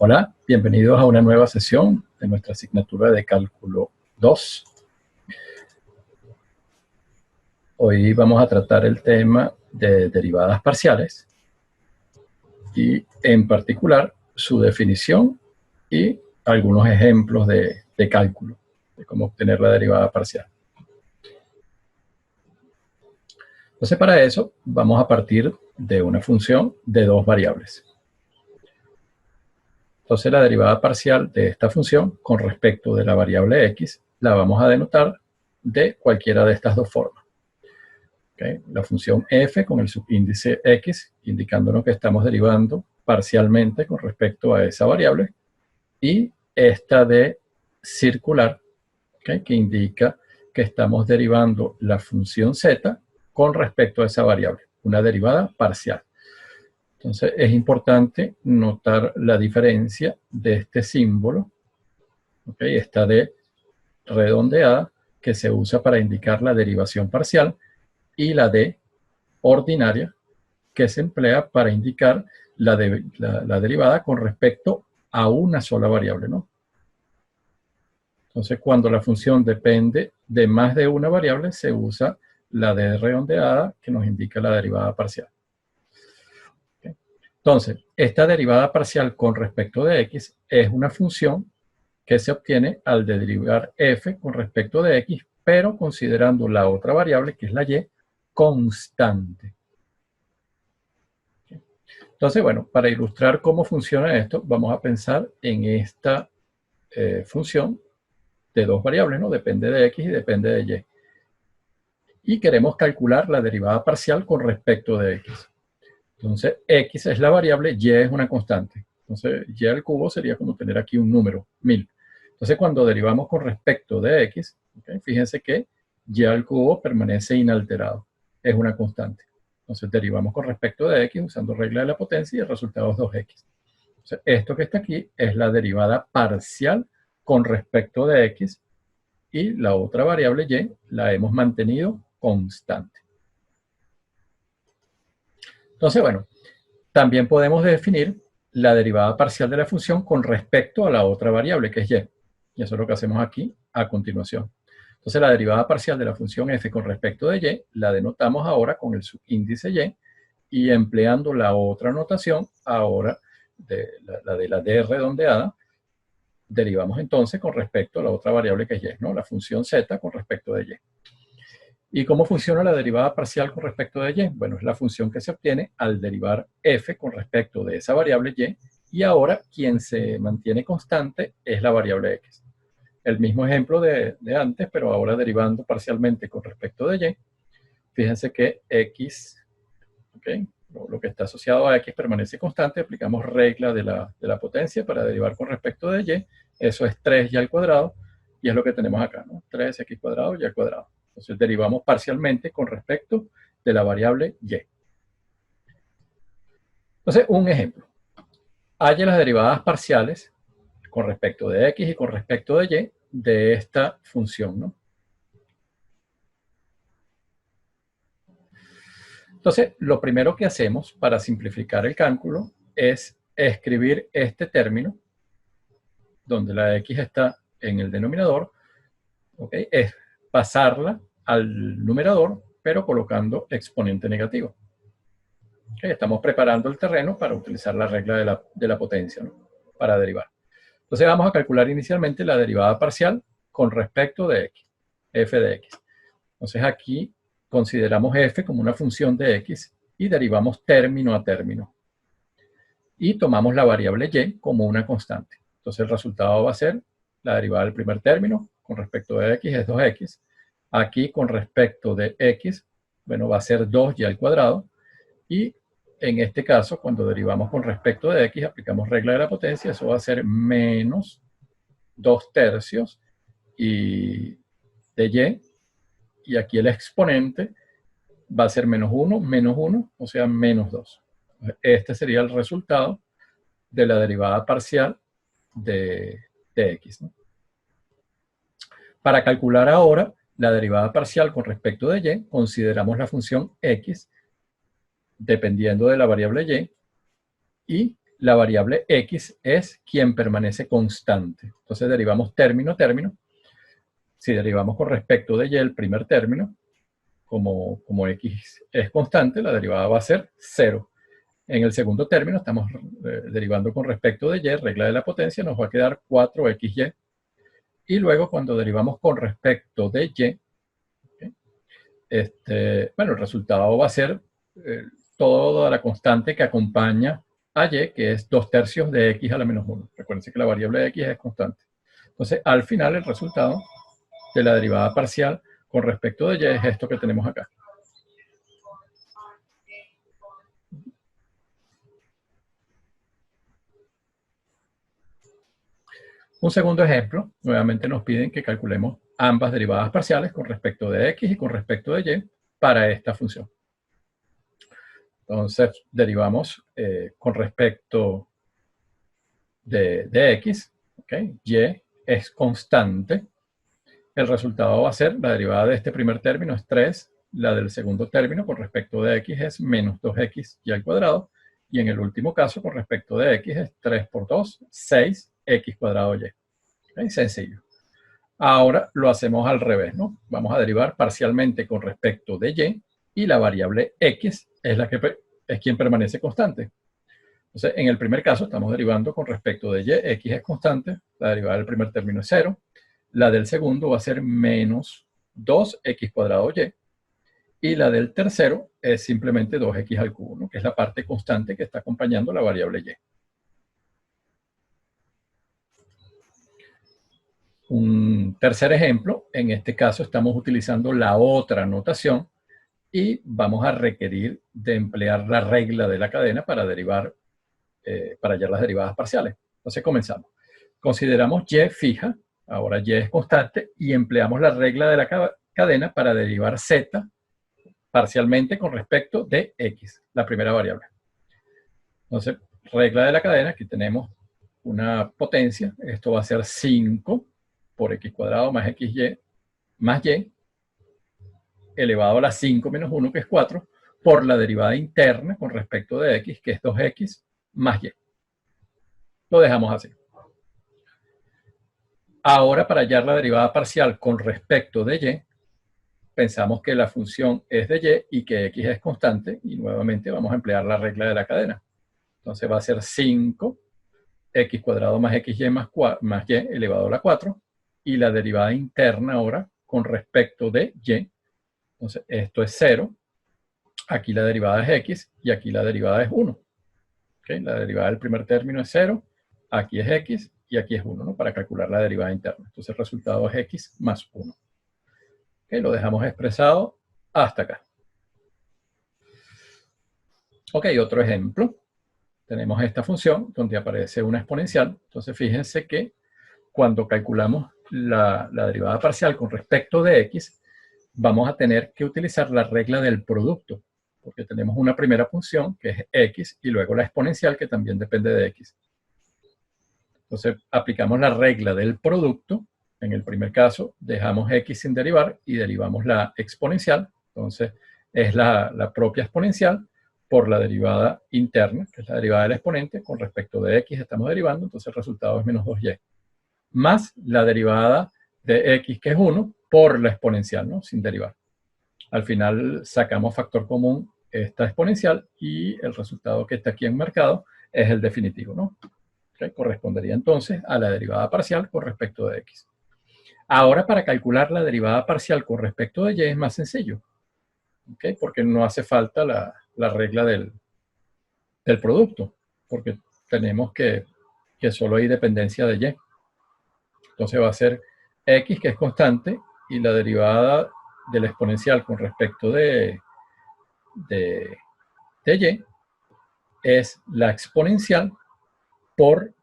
Hola, bienvenidos a una nueva sesión de nuestra asignatura de Cálculo 2. Hoy vamos a tratar el tema de derivadas parciales y en particular su definición y algunos ejemplos de cálculo, de cómo obtener la derivada parcial. Entonces, para eso vamos a partir de una función de dos variables. Entonces, la derivada parcial de esta función con respecto de la variable x la vamos a denotar de cualquiera de estas dos formas. ¿Okay? La función f con el subíndice x, indicándonos que estamos derivando parcialmente con respecto a esa variable, y esta de circular, ¿okay? Que indica que estamos derivando la función z con respecto a esa variable, una derivada parcial. Entonces es importante notar la diferencia de este símbolo, ¿okay? Esta de redondeada, que se usa para indicar la derivación parcial, y la D ordinaria, que se emplea para indicar la derivada con respecto a una sola variable, ¿no? Entonces, cuando la función depende de más de una variable, se usa la D redondeada, que nos indica la derivada parcial. ¿Okay? Entonces, esta derivada parcial con respecto de x es una función que se obtiene al derivar f con respecto de x, pero considerando la otra variable, que es la y, constante. Entonces, bueno, para ilustrar cómo funciona esto, vamos a pensar en esta función de dos variables, ¿no? Depende de x y depende de y. Y queremos calcular la derivada parcial con respecto de x. Entonces, x es la variable, y es una constante. Entonces, y al cubo sería como tener aquí un número, 1000. Entonces, cuando derivamos con respecto de x, ¿okay? Fíjense que y al cubo permanece inalterado. Es una constante. Entonces, derivamos con respecto de x usando regla de la potencia y el resultado es 2x. Entonces, esto que está aquí es la derivada parcial con respecto de x y la otra variable y la hemos mantenido constante. Entonces, bueno, también podemos definir la derivada parcial de la función con respecto a la otra variable, que es y. Y eso es lo que hacemos aquí a continuación. Entonces, la derivada parcial de la función f con respecto de y la denotamos ahora con el subíndice y empleando la otra notación, ahora de la d redondeada, derivamos entonces con respecto a la otra variable que es y, ¿no? La función z con respecto de y. ¿Y cómo funciona la derivada parcial con respecto de y? Bueno, es la función que se obtiene al derivar f con respecto de esa variable y ahora quien se mantiene constante es la variable x. El mismo ejemplo de antes, pero ahora derivando parcialmente con respecto de y. Fíjense que x, ¿okay? Lo que está asociado a x permanece constante, aplicamos regla de la potencia para derivar con respecto de y, eso es 3y al cuadrado, y es lo que tenemos acá, ¿no? 3x cuadrado y al cuadrado. Entonces derivamos parcialmente con respecto de la variable y. Entonces, un ejemplo. Haya las derivadas parciales con respecto de x y con respecto de y de esta función, ¿no? Entonces, lo primero que hacemos para simplificar el cálculo es escribir este término, donde la x está en el denominador, ¿okay? Es pasarla al numerador, pero colocando exponente negativo. ¿Okay? Estamos preparando el terreno para utilizar la regla de la potencia, ¿no? Para derivar. Entonces vamos a calcular inicialmente la derivada parcial con respecto de x, f de x. Entonces aquí consideramos f como una función de x y derivamos término a término. Y tomamos la variable y como una constante. Entonces el resultado va a ser la derivada del primer término con respecto de x es 2x. Aquí con respecto de x, bueno, va a ser 2y al cuadrado. Y en este caso, cuando derivamos con respecto de x, aplicamos regla de la potencia, eso va a ser menos 2 tercios y de y aquí el exponente va a ser menos 1, o sea, menos 2. Este sería el resultado de la derivada parcial de x, ¿no? Para calcular ahora la derivada parcial con respecto de y, consideramos la función x dependiendo de la variable y la variable x es quien permanece constante. Entonces derivamos término, término. Si derivamos con respecto de y el primer término, como x es constante, la derivada va a ser 0. En el segundo término estamos derivando con respecto de y, regla de la potencia, nos va a quedar 4xy. Y luego cuando derivamos con respecto de y, bueno, el resultado va a ser toda la constante que acompaña a y, que es 2/3 de x a la menos 1. Recuerden que la variable de x es constante. Entonces, al final, el resultado de la derivada parcial con respecto de y es esto que tenemos acá. Un segundo ejemplo, nuevamente nos piden que calculemos ambas derivadas parciales con respecto de x y con respecto de y para esta función. Entonces, derivamos con respecto de x, ¿okay? Y es constante. El resultado va a ser, la derivada de este primer término es 3, la del segundo término con respecto de x es menos 2x y al cuadrado, y en el último caso con respecto de x es 3 por 2, 6x cuadrado y. ¿Okay? Sencillo. Ahora lo hacemos al revés, ¿no? Vamos a derivar parcialmente con respecto de y la variable x es la que es quien permanece constante. Entonces, en el primer caso estamos derivando con respecto de y, x es constante, la derivada del primer término es 0, la del segundo va a ser menos 2x cuadrado y la del tercero es simplemente 2x al cubo, ¿no? Que es la parte constante que está acompañando la variable y. Un tercer ejemplo, en este caso estamos utilizando la otra notación y vamos a requerir de emplear la regla de la cadena para derivar, para hallar las derivadas parciales. Entonces comenzamos. Consideramos y fija, ahora y es constante, y empleamos la regla de la cadena para derivar z parcialmente con respecto de x, la primera variable. Entonces, regla de la cadena, aquí tenemos una potencia, esto va a ser 5 por x cuadrado más xy más y, elevado a la 5 menos 1, que es 4, por la derivada interna con respecto de x, que es 2x más y. Lo dejamos así. Ahora, para hallar la derivada parcial con respecto de y, pensamos que la función es de y que x es constante, y nuevamente vamos a emplear la regla de la cadena. Entonces va a ser 5 x cuadrado más xy más y elevado a la 4, y la derivada interna ahora con respecto de y. Entonces esto es 0, aquí la derivada es x y aquí la derivada es 1. ¿Okay? La derivada del primer término es 0, aquí es x y aquí es 1, ¿no? Para calcular la derivada interna. Entonces el resultado es x más 1. ¿Okay? Lo dejamos expresado hasta acá. Ok, otro ejemplo. Tenemos esta función donde aparece una exponencial. Entonces fíjense que cuando calculamos la derivada parcial con respecto de x, vamos a tener que utilizar la regla del producto, porque tenemos una primera función que es x y luego la exponencial que también depende de x. Entonces aplicamos la regla del producto. En el primer caso dejamos x sin derivar y derivamos la exponencial. Entonces es la propia exponencial por la derivada interna, que es la derivada del exponente, con respecto de x estamos derivando, entonces el resultado es menos 2y. Más la derivada de x, que es 1, por la exponencial, ¿no? Sin derivar. Al final sacamos factor común esta exponencial y el resultado que está aquí enmarcado es el definitivo, ¿no? ¿Okay? Correspondería entonces a la derivada parcial con respecto de x. Ahora, para calcular la derivada parcial con respecto de y es más sencillo, ¿okay? Porque no hace falta la regla del producto, porque tenemos que solo hay dependencia de y. Entonces va a ser x, que es constante, y la derivada de la exponencial con respecto de y es la exponencial por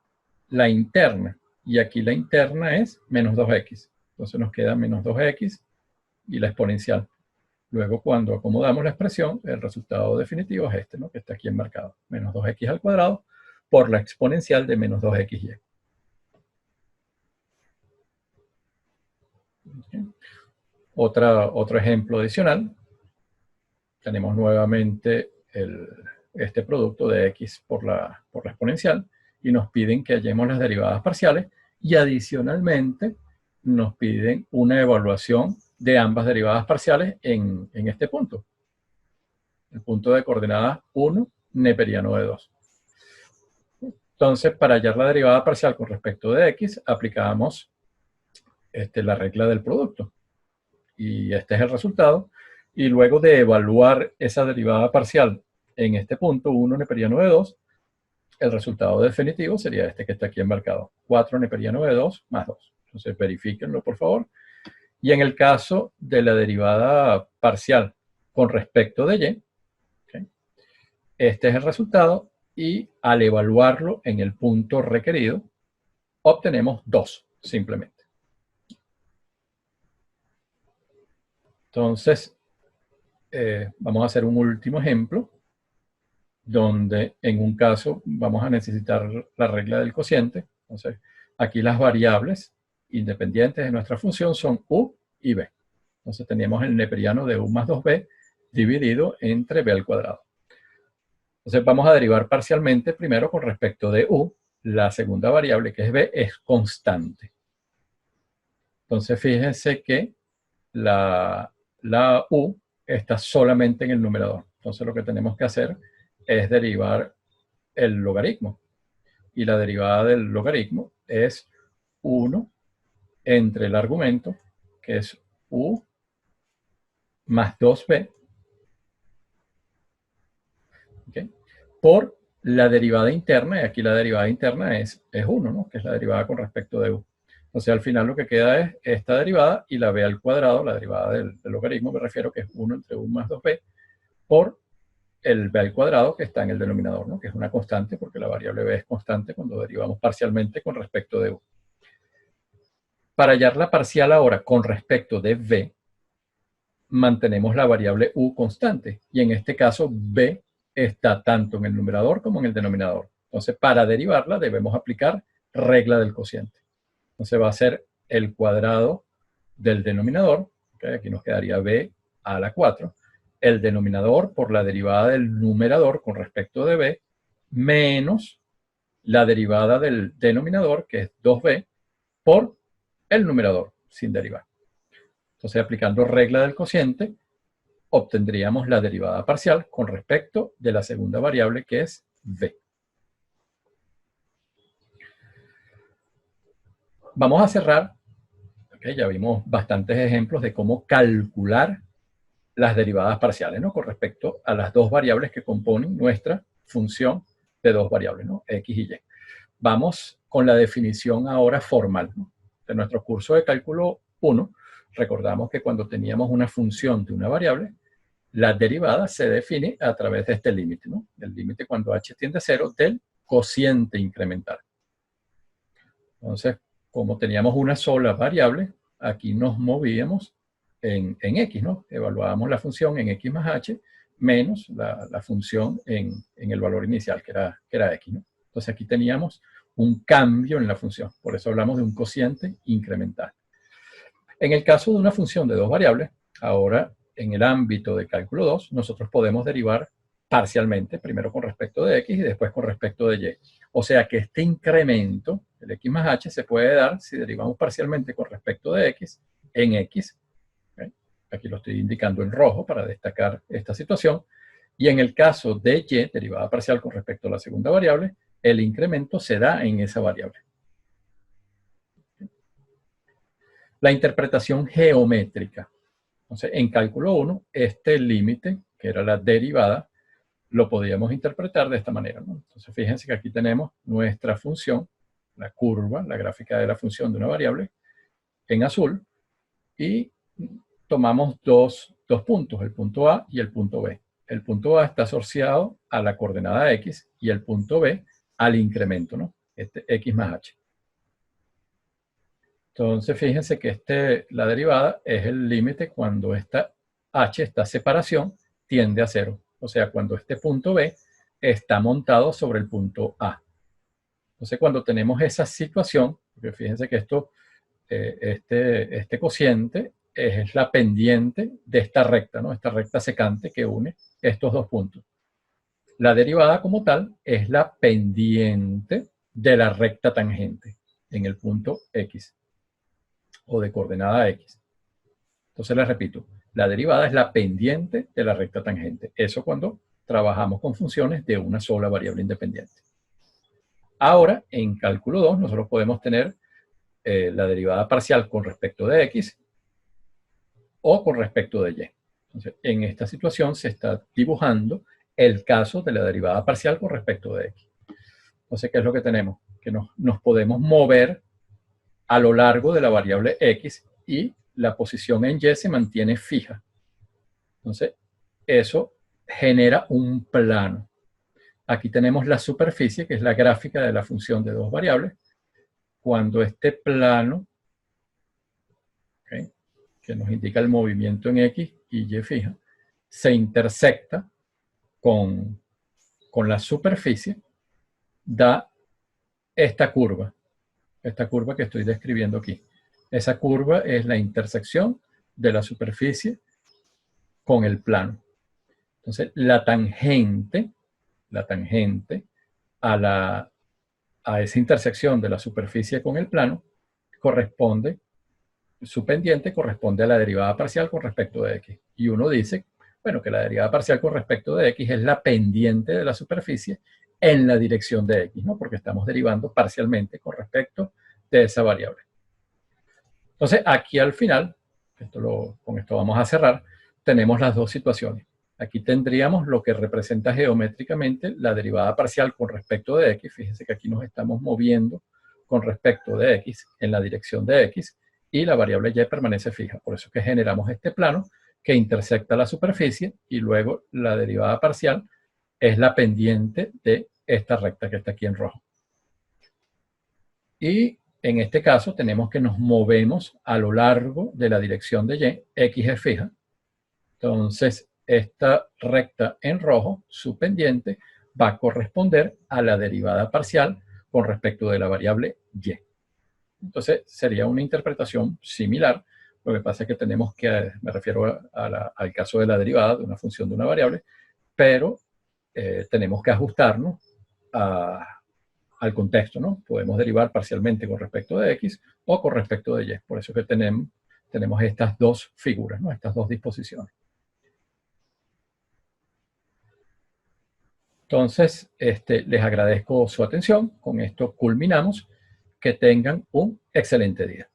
la interna. Y aquí la interna es menos 2x. Entonces nos queda menos 2x y la exponencial. Luego, cuando acomodamos la expresión, el resultado definitivo es este, ¿no? Que está aquí enmarcado. Menos 2x al cuadrado por la exponencial de menos 2xy. ¿Okay? Otro ejemplo adicional. Tenemos nuevamente este producto de x por la exponencial y nos piden que hallemos las derivadas parciales y adicionalmente nos piden una evaluación de ambas derivadas parciales en este punto. El punto de coordenadas 1, neperiano de 2. Entonces, para hallar la derivada parcial con respecto de x, aplicamos la regla del producto. Y este es el resultado. Y luego de evaluar esa derivada parcial en este punto, 1 neperiano de 2, el resultado definitivo sería este que está aquí embarcado. 4 neperiano de 2 más 2. Entonces, verifíquenlo, por favor. Y en el caso de la derivada parcial con respecto de y, ¿okay?, este es el resultado. Y al evaluarlo en el punto requerido, obtenemos 2, simplemente. Entonces, vamos a hacer un último ejemplo, donde en un caso vamos a necesitar la regla del cociente. Entonces, aquí las variables independientes de nuestra función son u y b. Entonces, tenemos el neperiano de u más 2b dividido entre b al cuadrado. Entonces, vamos a derivar parcialmente primero con respecto de u. La segunda variable, que es b, es constante. Entonces, fíjense que la u está solamente en el numerador. Entonces, lo que tenemos que hacer es derivar el logaritmo. Y la derivada del logaritmo es 1 entre el argumento, que es u más 2b, ¿okay?, por la derivada interna, y aquí la derivada interna es 1, ¿no?, que es la derivada con respecto de u. Entonces, al final lo que queda es esta derivada y la b al cuadrado, la derivada del logaritmo, me refiero, que es 1 entre u más 2b, por el b al cuadrado que está en el denominador, ¿no?, que es una constante, porque la variable b es constante cuando derivamos parcialmente con respecto de u. Para hallar la parcial ahora con respecto de b, mantenemos la variable u constante, y en este caso b está tanto en el numerador como en el denominador. Entonces, para derivarla debemos aplicar regla del cociente. Entonces va a ser el cuadrado del denominador, ¿okay?, aquí nos quedaría b a la 4, el denominador por la derivada del numerador con respecto de b, menos la derivada del denominador, que es 2b, por el numerador, sin derivar. Entonces, aplicando regla del cociente, obtendríamos la derivada parcial con respecto de la segunda variable, que es b. Vamos a cerrar. Okay, ya vimos bastantes ejemplos de cómo calcular las derivadas parciales, ¿no?, con respecto a las dos variables que componen nuestra función de dos variables, ¿no?, x y y. Vamos con la definición ahora formal, ¿no?, de nuestro curso de cálculo 1. Recordamos que cuando teníamos una función de una variable, la derivada se define a través de este límite, ¿no?, el límite cuando h tiende a 0 del cociente incremental. Entonces, como teníamos una sola variable, aquí nos movíamos en x, ¿no? Evaluábamos la función en x más h menos la función en el valor inicial, que era x, ¿no? Entonces aquí teníamos un cambio en la función. Por eso hablamos de un cociente incremental. En el caso de una función de dos variables, ahora en el ámbito de cálculo 2, nosotros podemos derivar parcialmente, primero con respecto de x y después con respecto de y. O sea que este incremento, el x más h, se puede dar si derivamos parcialmente con respecto de x en x. ¿Okay? Aquí lo estoy indicando en rojo para destacar esta situación. Y en el caso de y, derivada parcial con respecto a la segunda variable, el incremento se da en esa variable. La interpretación geométrica. Entonces, en cálculo 1, este límite, que era la derivada, lo podíamos interpretar de esta manera, ¿no? Entonces, fíjense que aquí tenemos nuestra función, la curva, la gráfica de la función de una variable, en azul, y tomamos dos puntos, el punto A y el punto B. El punto A está asociado a la coordenada X y el punto B al incremento, ¿no?, este X más H. Entonces, fíjense que la derivada es el límite cuando esta H, esta separación, tiende a 0. O sea, cuando este punto B está montado sobre el punto A. Entonces, cuando tenemos esa situación, porque fíjense que este cociente es la pendiente de esta recta, ¿no?, esta recta secante que une estos dos puntos. La derivada como tal es la pendiente de la recta tangente en el punto X o de coordenada X. Entonces les repito, la derivada es la pendiente de la recta tangente. Eso cuando trabajamos con funciones de una sola variable independiente. Ahora, en cálculo 2, nosotros podemos tener la derivada parcial con respecto de X o con respecto de Y. Entonces, en esta situación se está dibujando el caso de la derivada parcial con respecto de X. Entonces, ¿qué es lo que tenemos? Que nos podemos mover a lo largo de la variable X y la posición en Y se mantiene fija. Entonces, eso genera un plano. Aquí tenemos la superficie, que es la gráfica de la función de dos variables. Cuando este plano, ¿okay?, que nos indica el movimiento en X y Y fija, se intersecta con la superficie, da esta curva que estoy describiendo aquí. Esa curva es la intersección de la superficie con el plano. Entonces, la tangente a esa intersección de la superficie con el plano corresponde, su pendiente corresponde a la derivada parcial con respecto de X. Y uno dice, bueno, que la derivada parcial con respecto de X es la pendiente de la superficie en la dirección de X, ¿no? Porque estamos derivando parcialmente con respecto de esa variable. Entonces, aquí al final, con esto vamos a cerrar, tenemos las dos situaciones. Aquí tendríamos lo que representa geométricamente la derivada parcial con respecto de X. Fíjense que aquí nos estamos moviendo con respecto de X en la dirección de X y la variable Y permanece fija. Por eso es que generamos este plano que intersecta la superficie y luego la derivada parcial es la pendiente de esta recta que está aquí en rojo. Y en este caso tenemos que nos movemos a lo largo de la dirección de Y, X es fija. Entonces, esta recta en rojo, su pendiente, va a corresponder a la derivada parcial con respecto de la variable Y. Entonces, sería una interpretación similar. Lo que pasa es que tenemos que, me refiero al caso de la derivada de una función de una variable, pero tenemos que ajustarnos al contexto, ¿no? Podemos derivar parcialmente con respecto de X o con respecto de Y. Por eso que tenemos estas dos figuras, ¿no? Estas dos disposiciones. Entonces, les agradezco su atención. Con esto culminamos. Que tengan un excelente día.